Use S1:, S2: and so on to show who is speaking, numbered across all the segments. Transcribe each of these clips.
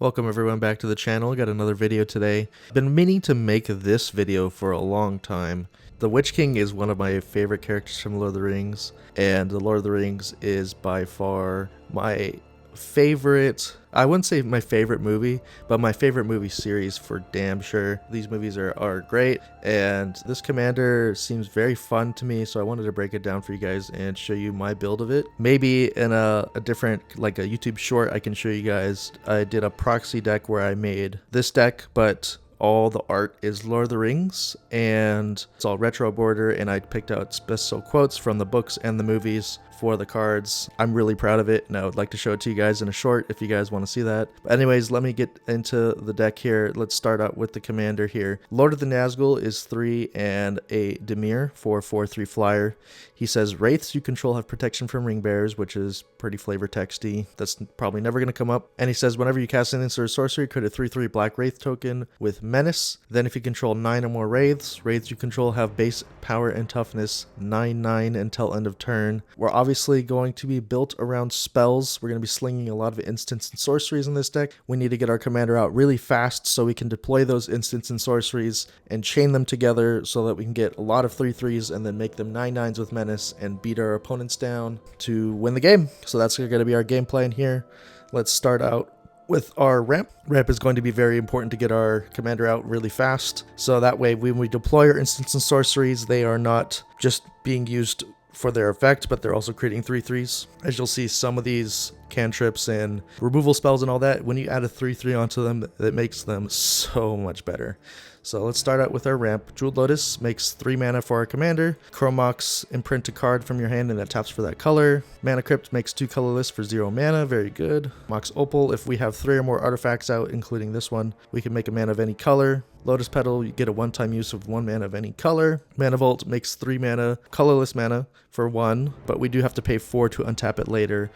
S1: Welcome everyone back to the channel. Got another video today. Been meaning to make this video for a long time. The Witch King is one of my favorite characters from Lord of the Rings, and the Lord of the Rings is by far my favorite, I wouldn't say my favorite movie, but my favorite movie series for damn sure. These movies are great, and this commander seems very fun to me, so I wanted to break it down for you guys and show you my build of it. Maybe in a different, like a YouTube short, I can show you guys. I did a proxy deck where I made this deck, but all the art is Lord of the Rings, and it's all retro border, and I picked out special quotes from the books and the movies for the cards. I'm really proud of it, and I would like to show it to you guys in a short if you guys want to see that. But anyways, let me get into the deck here. Let's start out with the commander here. Lord of the Nazgul is 3 and a Dimir for 4/3 flyer. He says wraiths you control have protection from ring bearers, which is pretty flavor texty. That's probably never going to come up. And he says whenever you cast an instant or sorcery, create a 3/3 black wraith token with menace. Then if you control 9 or more wraiths you control have base power and toughness 9/9 until end of turn. We're obviously going to be built around spells. We're going to be slinging a lot of instants and sorceries in this deck. We need to get our commander out really fast so we can deploy those instants and sorceries and chain them together so that we can get a lot of 3/3s and then make them 9/9s with menace and beat our opponents down to win the game. So that's going to be our game plan here. Let's start out with our ramp. Ramp is going to be very important to get our commander out really fast. So that way when we deploy our instants and sorceries, they are not just being used for their effect, but they're also creating 3/3s. As you'll see, some of these cantrips and removal spells and all that, when you add a 3/3 onto them, it makes them so much better. So let's start out with our ramp. Jeweled Lotus makes 3 mana for our commander. Chromox, imprint a card from your hand and that taps for that color. Mana Crypt makes 2 colorless for 0 mana, very good. Mox Opal, if we have 3 or more artifacts out, including this one, we can make a mana of any color. Lotus Petal, you get a one-time use of 1 mana of any color. Mana Vault makes 3 mana, colorless mana for 1, but we do have to pay 4 to untap it later.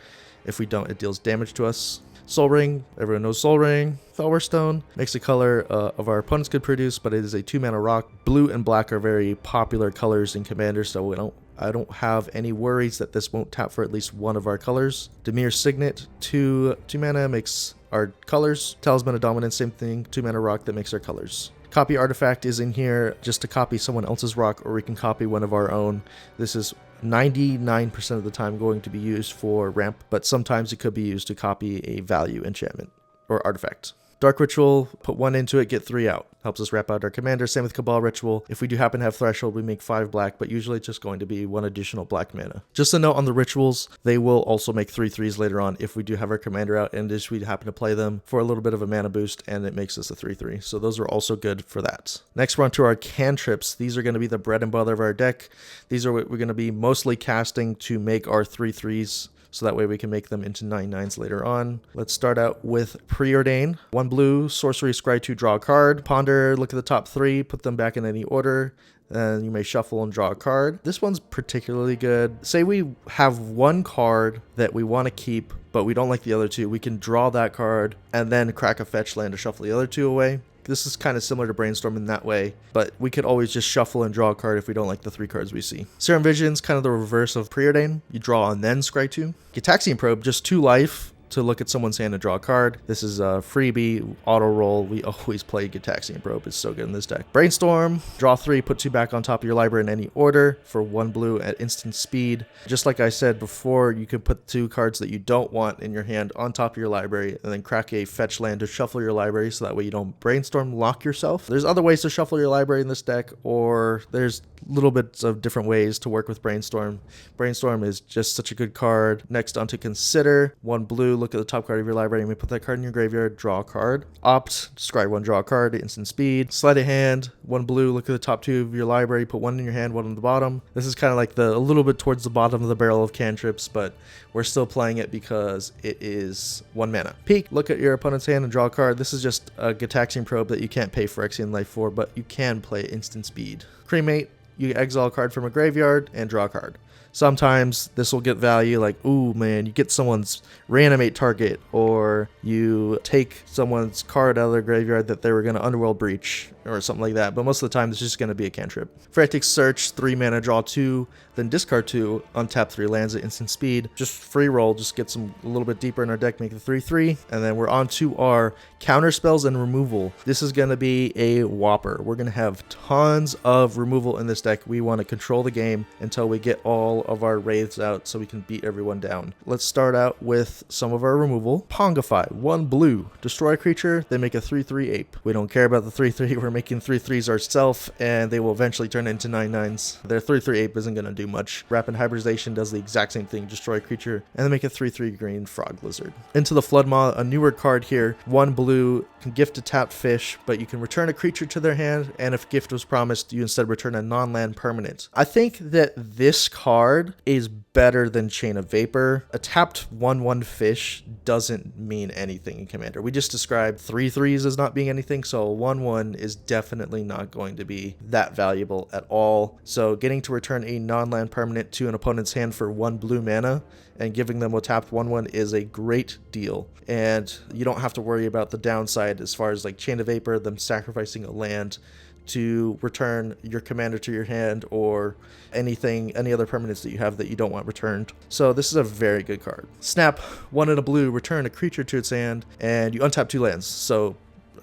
S1: If we don't, it deals damage to us. Soul Ring, everyone knows Soul Ring. Felwar Stone makes a color of our opponents could produce, but it is a 2 mana rock. Blue and black are very popular colors in Commander, so I don't have any worries that this won't tap for at least one of our colors. Dimir Signet, 2 mana makes our colors. Talisman of Dominance, same thing, 2 mana rock that makes our colors. Copy Artifact is in here just to copy someone else's rock, or we can copy one of our own. This is 99% of the time going to be used for ramp, but sometimes it could be used to copy a value enchantment or artifact. Dark Ritual, put 1 into it, get 3 out. Helps us wrap out our commander. Same with Cabal Ritual. If we do happen to have Threshold, we make 5 black, but usually it's just going to be 1 additional black mana. Just a note on the rituals, they will also make 3/3s later on if we do have our commander out, and if we happen to play them for a little bit of a mana boost, and it makes us a 3/3. So those are also good for that. Next, we're on to our cantrips. These are going to be the bread and butter of our deck. These are what we're going to be mostly casting to make our 3/3s. So that way we can make them into 9/9s later on. Let's start out with Preordain. 1 blue, sorcery, scry 2, draw a card. Ponder, look at the top 3, put them back in any order. Then you may shuffle and draw a card. This one's particularly good. Say we have 1 card that we want to keep, but we don't like the other 2. We can draw that card and then crack a fetch land to shuffle the other 2 away. This is kind of similar to Brainstorm in that way, but we could always just shuffle and draw a card if we don't like the 3 cards we see. Serum Vision's kind of the reverse of Preordain. You draw and then scry 2. Gitaxian Probe, just 2 life to look at someone's hand and draw a card. This is a freebie, auto roll. We always play Gitaxian Probe. It's so good in this deck. Brainstorm, draw 3, put 2 back on top of your library in any order for 1 blue at instant speed. Just like I said before, you can put 2 cards that you don't want in your hand on top of your library and then crack a fetch land to shuffle your library so that way you don't Brainstorm lock yourself. There's other ways to shuffle your library in this deck, or there's little bits of different ways to work with Brainstorm. Brainstorm is just such a good card. Next, on to Consider. 1 blue, look at the top card of your library and we put that card in your graveyard, draw a card. Opt, scry 1, draw a card, instant speed. Sleight of Hand, 1 blue, look at the top 2 of your library, put 1 in your hand, 1 on the bottom. This is kind of like a little bit towards the bottom of the barrel of cantrips, but we're still playing it because it is 1 mana. Peek, look at your opponent's hand and draw a card. This is just a Gitaxian Probe that you can't pay Phyrexian Life for, but you can play instant speed. Cremate, you exile a card from a graveyard and draw a card. Sometimes this will get value like, ooh man, you get someone's reanimate target, or you take someone's card out of their graveyard that they were going to Underworld Breach or something like that. But most of the time, it's just going to be a cantrip. Frantic Search, 3 mana, draw 2, then discard 2, untap 3 lands at instant speed. Just free roll, just get some a little bit deeper in our deck, make it 3/3, and then we're on to our counter spells and removal. This is going to be a whopper. We're going to have tons of removal in this deck. We want to control the game until we get all of our wraiths out so we can beat everyone down. Let's start out with some of our removal. Pongify, 1 blue, destroy a creature, they make a 3/3 ape. We don't care about the 3/3, we're making 3/3s ourselves, and they will eventually turn into 9/9s. Their 3/3 ape isn't going to do much. Rapid Hybridization does the exact same thing, destroy a creature, and then make a 3/3 green frog lizard. Into the Floodmaw, a newer card here, 1 blue, can gift a tapped fish, but you can return a creature to their hand, and if gift was promised, you instead return a non-land permanent. I think that this card is better than Chain of Vapor. A tapped 1/1 fish doesn't mean anything in Commander. We just described 3/3s as not being anything, so a 1/1 is definitely not going to be that valuable at all. So getting to return a non-land permanent to an opponent's hand for 1 blue mana and giving them a tapped 1/1 is a great deal. And you don't have to worry about the downside as far as like Chain of Vapor, them sacrificing a land to return your commander to your hand, or any other permanents that you have that you don't want returned. So this is a very good card. Snap, 1 in a blue, return a creature to its hand, and you untap 2 lands. So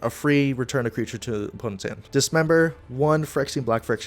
S1: a free return a creature to the opponent's hand. Dismember, 1 Phyrexian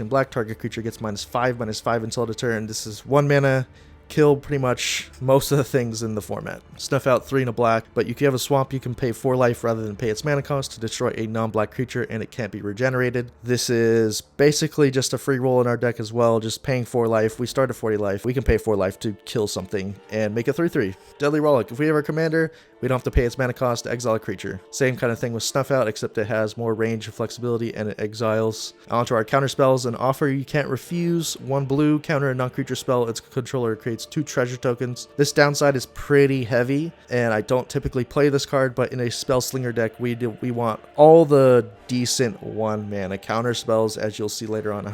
S1: Black, target creature gets -5/-5 until the turn. This is 1 mana, kill pretty much most of the things in the format. Snuff out 3 in a black, but if you have a swamp, you can pay 4 life rather than pay its mana cost to destroy a non-black creature, and it can't be regenerated. This is basically just a free roll in our deck as well, just paying 4 life. We start at 40 life. We can pay 4 life to kill something and make a 3/3. Deadly Rollick. If we have our commander, we don't have to pay its mana cost to exile a creature. Same kind of thing with Snuff Out, except it has more range and flexibility, and it exiles. Onto our counter spells. An offer you can't refuse. 1 blue, counter a non-creature spell. Its controller creates 2 treasure tokens. This downside is pretty heavy, and I don't typically play this card, but in a spell slinger deck, we want all the decent 1 mana counter spells. As you'll see later on,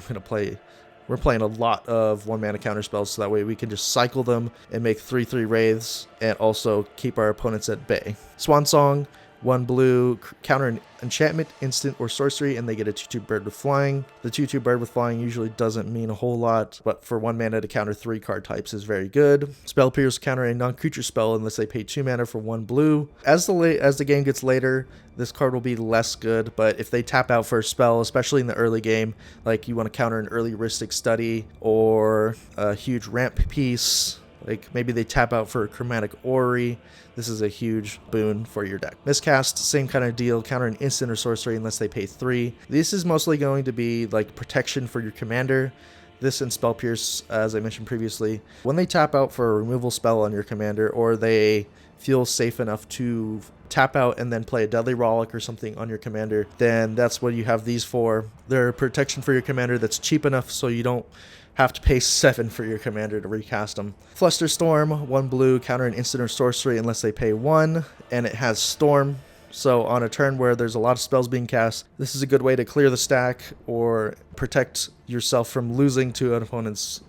S1: we're playing a lot of 1 mana counter spells, so that way we can just cycle them and make 3/3 wraiths and also keep our opponents at bay. Swan Song, 1 blue, counter an enchantment, instant, or sorcery, and they get a 2/2 bird with flying. The 2/2 bird with flying usually doesn't mean a whole lot, but for 1 mana to counter 3 card types is very good. Spell Pierce, counter a non-creature spell unless they pay 2 mana for 1 blue. As the game gets later, this card will be less good, but if they tap out for a spell, especially in the early game, like you want to counter an early Rhystic Study or a huge ramp piece, like maybe they tap out for a Chromatic Orrery, this is a huge boon for your deck. Miscast, same kind of deal, counter an instant or sorcery unless they pay 3. This is mostly going to be like protection for your commander. This and Spell Pierce, as I mentioned previously, when they tap out for a removal spell on your commander, or they feel safe enough to tap out and then play a Deadly Rollick or something on your commander, then that's what you have these for. They're protection for your commander that's cheap enough so you don't have to pay 7 for your commander to recast them. Flusterstorm, 1 blue, counter an instant or sorcery unless they pay 1, and it has Storm. So on a turn where there's a lot of spells being cast, this is a good way to clear the stack or protect yourself from losing to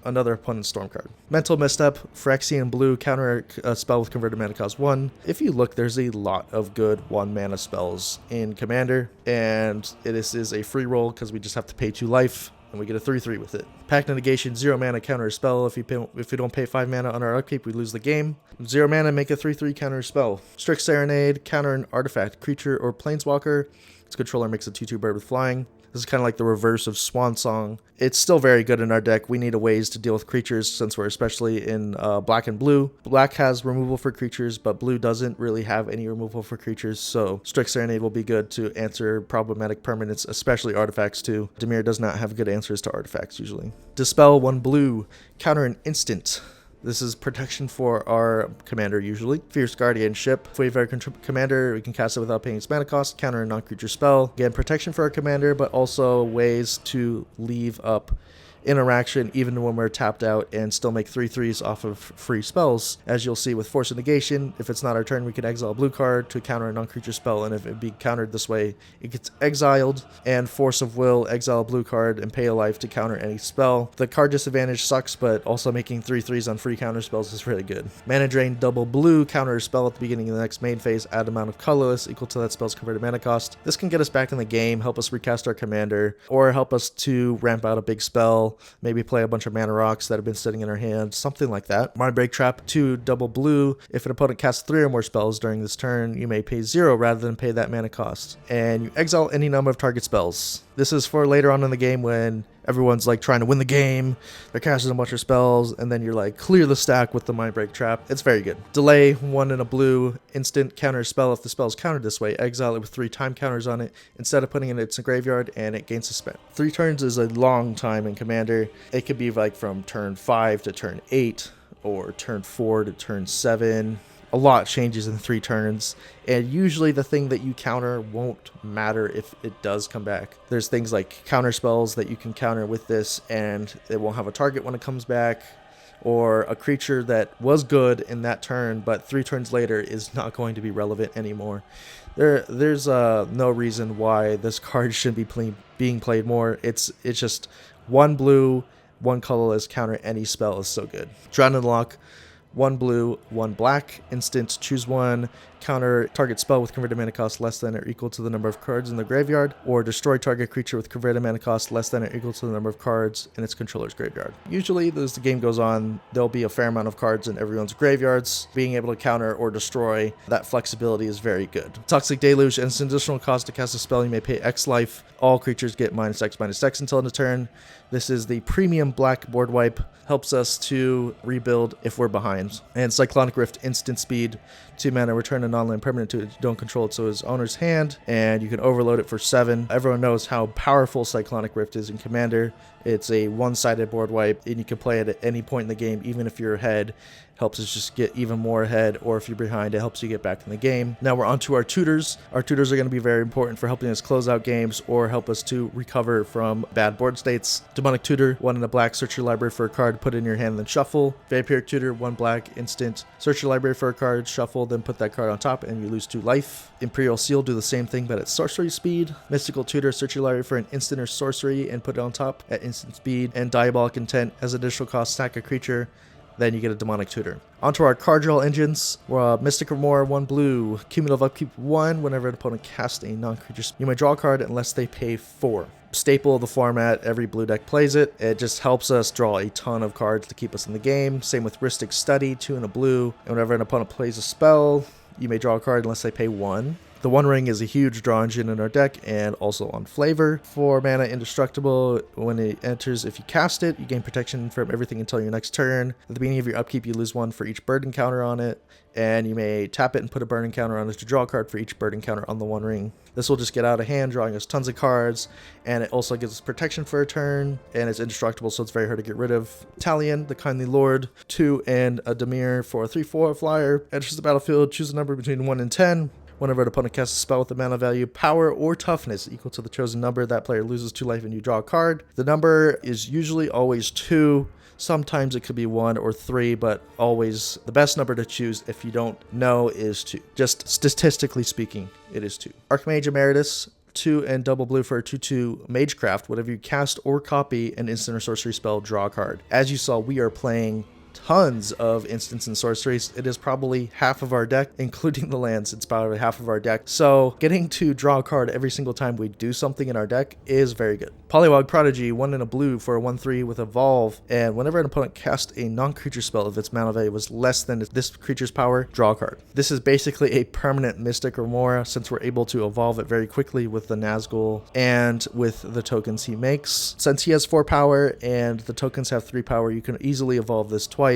S1: another opponent's Storm card. Mental Misstep, Phyrexian blue, counter a spell with converted mana cost 1. If you look, there's a lot of good 1 mana spells in Commander, and this is a free roll because we just have to pay 2 life. And we get a 3/3 with it. Pact Negation, 0 mana, counter a spell. If we don't pay 5 mana on our upkeep, we lose the game. 0 mana, make a 3/3 counter a spell. Strict Serenade, counter an artifact, creature, or planeswalker. Its controller makes a 2/2 bird with flying. This is kind of like the reverse of Swan Song. It's still very good in our deck. We need a ways to deal with creatures since we're especially in black and blue. Black has removal for creatures, but blue doesn't really have any removal for creatures, so Strict Serenade will be good to answer problematic permanents, especially artifacts too. Dimir does not have good answers to artifacts usually. Dispel, 1 blue, counter an instant. This is protection for our commander usually. Fierce Guardianship. If we have our commander, we can cast it without paying its mana cost. Counter a non-creature spell. Again, protection for our commander, but also ways to leave up interaction even when we're tapped out and still make 3/3s off of free spells. As you'll see with Force of Negation, if it's not our turn, we can exile a blue card to counter a non-creature spell, and if it be countered this way, it gets exiled. And Force of Will, exile a blue card and pay a life to counter any spell. The card disadvantage sucks, but also making 3/3s on free counter spells is really good. Mana Drain, double blue, counter a spell at the beginning of the next main phase, add amount of colorless equal to that spell's converted mana cost. This can get us back in the game, help us recast our commander, or help us to ramp out a big spell, maybe play a bunch of mana rocks that have been sitting in our hand, something like that. Mindbreak Trap, 2 double blue. If an opponent casts 3 or more spells during this turn, you may pay 0 rather than pay that mana cost. And you exile any number of target spells. This is for later on in the game when everyone's like trying to win the game, they're casting a bunch of spells, and then you're like, clear the stack with the Mindbreak Trap. It's very good. Delay, 1 and a blue, instant counter spell. If the spell is countered this way, exile it with 3 time counters on it instead of putting it in its graveyard, and it gains suspense. 3 turns is a long time in Commander. It could be like from turn 5 to turn 8, or turn 4 to turn 7. A lot changes in 3 turns, and usually the thing that you counter won't matter if it does come back. There's things like counter spells that you can counter with this, and it won't have a target when it comes back, or a creature that was good in that turn, but 3 turns later is not going to be relevant anymore. There's no reason why this card shouldn't be being played more. It's just 1 blue, 1 colorless, counter any spell is so good. Drown and Lock, 1 blue, 1 black, instant, choose 1, counter target spell with converted mana cost less than or equal to the number of cards in the graveyard, or destroy target creature with converted mana cost less than or equal to the number of cards in its controller's graveyard. Usually, as the game goes on, there'll be a fair amount of cards in everyone's graveyards. Being able to counter or destroy, that flexibility is very good. Toxic Deluge, and it's an additional cost to cast a spell, you may pay X life. All creatures get -X/-X until end of turn. This is the premium black board wipe. Helps us to rebuild if we're behind. And Cyclonic Rift, instant speed, 2 mana, return a non-land permanent to it. You don't control it, so his owner's hand, and you can overload it for 7. Everyone knows how powerful Cyclonic Rift is in Commander. It's a one-sided board wipe, and you can play it at any point in the game, even if you're ahead. Helps us just get even more ahead, or if you're behind, it helps you get back in the game. Now we're on to our tutors. Our tutors are going to be very important for helping us close out games or help us to recover from bad board states. Demonic Tutor, 1 in a black, search your library for a card, put it in your hand, then shuffle. Vampiric Tutor, 1 black, instant, search your library for a card, shuffle, then put that card on top, and you lose 2 life. Imperial Seal, do the same thing, but at sorcery speed. Mystical Tutor, search your library for an instant or sorcery and put it on top at instant speed. And Diabolic Intent, as additional cost, sack a creature. Then you get a Demonic Tutor. Onto our card draw engines. Mystic Remora, 1 blue. Cumulative upkeep 1. Whenever an opponent casts a non-creature, you may draw a card unless they pay 4. Staple of the format, every blue deck plays it. It just helps us draw a ton of cards to keep us in the game. Same with Rhystic Study, 2 in a blue. And whenever an opponent plays a spell, you may draw a card unless they pay 1. The One Ring is a huge draw engine in our deck and also on flavor. 4 mana indestructible. When it enters, if you cast it, you gain protection from everything until your next turn. At the beginning of your upkeep, you lose 1 for each bird encounter on it. And you may tap it and put a burn encounter on it to draw a card for each bird encounter on the One Ring. This will just get out of hand, drawing us tons of cards, and it also gives us protection for a turn, and it's indestructible, so it's very hard to get rid of. Talion, the Kindly Lord, 2 and a Dimir for a 3/4 flyer. Enters the battlefield, choose a number between 1 and 10. Whenever an opponent casts a spell with a mana value, power, or toughness equal to the chosen number, that player loses 2 life and you draw a card. The number is usually always 2. Sometimes it could be 1 or 3, but always the best number to choose if you don't know is 2. Just statistically speaking, it is 2. Archmage Emeritus, 2 and double blue for a 2/2 Magecraft. Whenever you cast or copy an instant or sorcery spell, draw a card. As you saw, we are playing tons of instants and sorceries. It is probably half of our deck, including the lands. It's probably half of our deck. So getting to draw a card every single time we do something in our deck is very good. Polywog Prodigy, 1 in a blue for a 1/3 with Evolve. And whenever an opponent casts a non-creature spell, if its mana value was less than this creature's power, draw a card. This is basically a permanent Mystic Remora, since we're able to evolve it very quickly with the Nazgul and with the tokens he makes. Since he has 4 power and the tokens have 3 power, you can easily evolve this twice.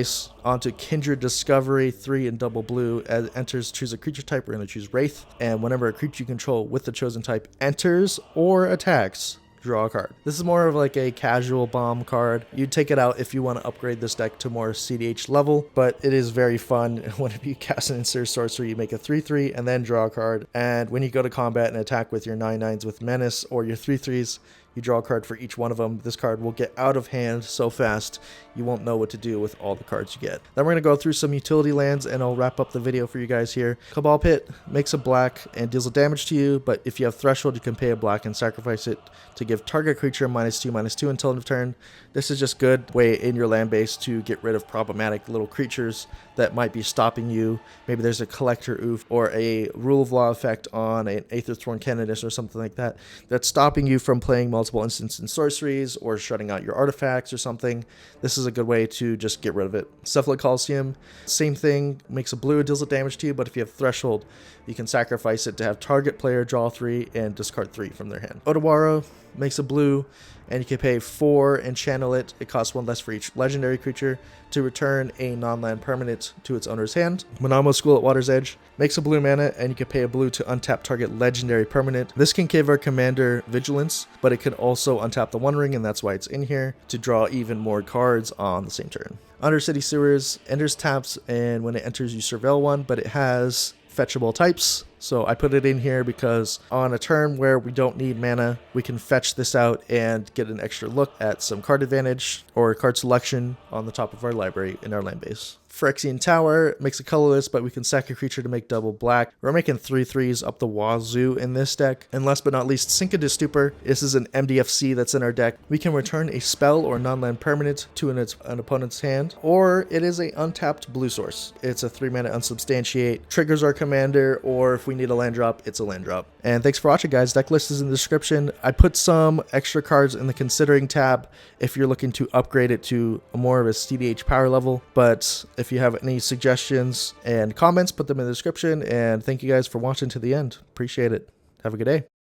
S1: Onto Kindred Discovery, 3 in double blue. As it enters, choose a creature type. We're going to choose Wraith. And whenever a creature you control with the chosen type enters or attacks, draw a card. This is more of like a casual bomb card. You'd take it out if you want to upgrade this deck to more CDH level, but it is very fun. Whenever you cast an instant sorcery, you make a 3/3 and then draw a card. And when you go to combat and attack with your 9/9s with Menace or your 3/3s, You draw a card for each one of them. This card will get out of hand so fast you won't know what to do with all the cards you get. Then we're going to go through some utility lands and I'll wrap up the video for you guys here. Cabal Pit makes a black and deals a damage to you, but if you have Threshold, you can pay a black and sacrifice it to give target creature -2/-2 until end of turn. This is just good way in your land base to get rid of problematic little creatures that might be stopping you. Maybe there's a Collector Oof or a Rule of Law effect on an Aetherthorn Canonist or something like that that's stopping you from playing multiple instants and sorceries or shutting out your artifacts or something. This is a good way to just get rid of it. Cephalid Coliseum, same thing, makes a blue, deals a damage to you, but if you have Threshold, you can sacrifice it to have target player draw 3 and discard 3 from their hand. Otawara makes a blue, and you can pay 4 and channel it. It costs 1 less for each legendary creature to return a non-land permanent to its owner's hand. Manamo School at Water's Edge makes a blue mana, and you can pay a blue to untap target legendary permanent. This can give our commander vigilance, but it can also untap the One Ring, and that's why it's in here, to draw even more cards on the same turn. Undercity Sewers enters taps, and when it enters you surveil one, but it has fetchable types. So I put it in here because on a turn where we don't need mana, we can fetch this out and get an extra look at some card advantage or card selection on the top of our library in our land base. Phyrexian Tower makes a colorless, but we can sack a creature to make double black. We're making 3/3s up the wazoo in this deck. And last but not least, Sink into Stupor. This is an MDFC that's in our deck. We can return a spell or non-land permanent to an opponent's hand, or it is a untapped blue source. It's a 3-mana unsubstantiate, triggers our commander, or if we need a land drop, it's a land drop. And thanks for watching, guys. Deck list is in the description. I put some extra cards in the considering tab if you're looking to upgrade it to more of a CDH power level, but if you have any suggestions and comments, put them in the description. And thank you guys for watching to the end. Appreciate it. Have a good day.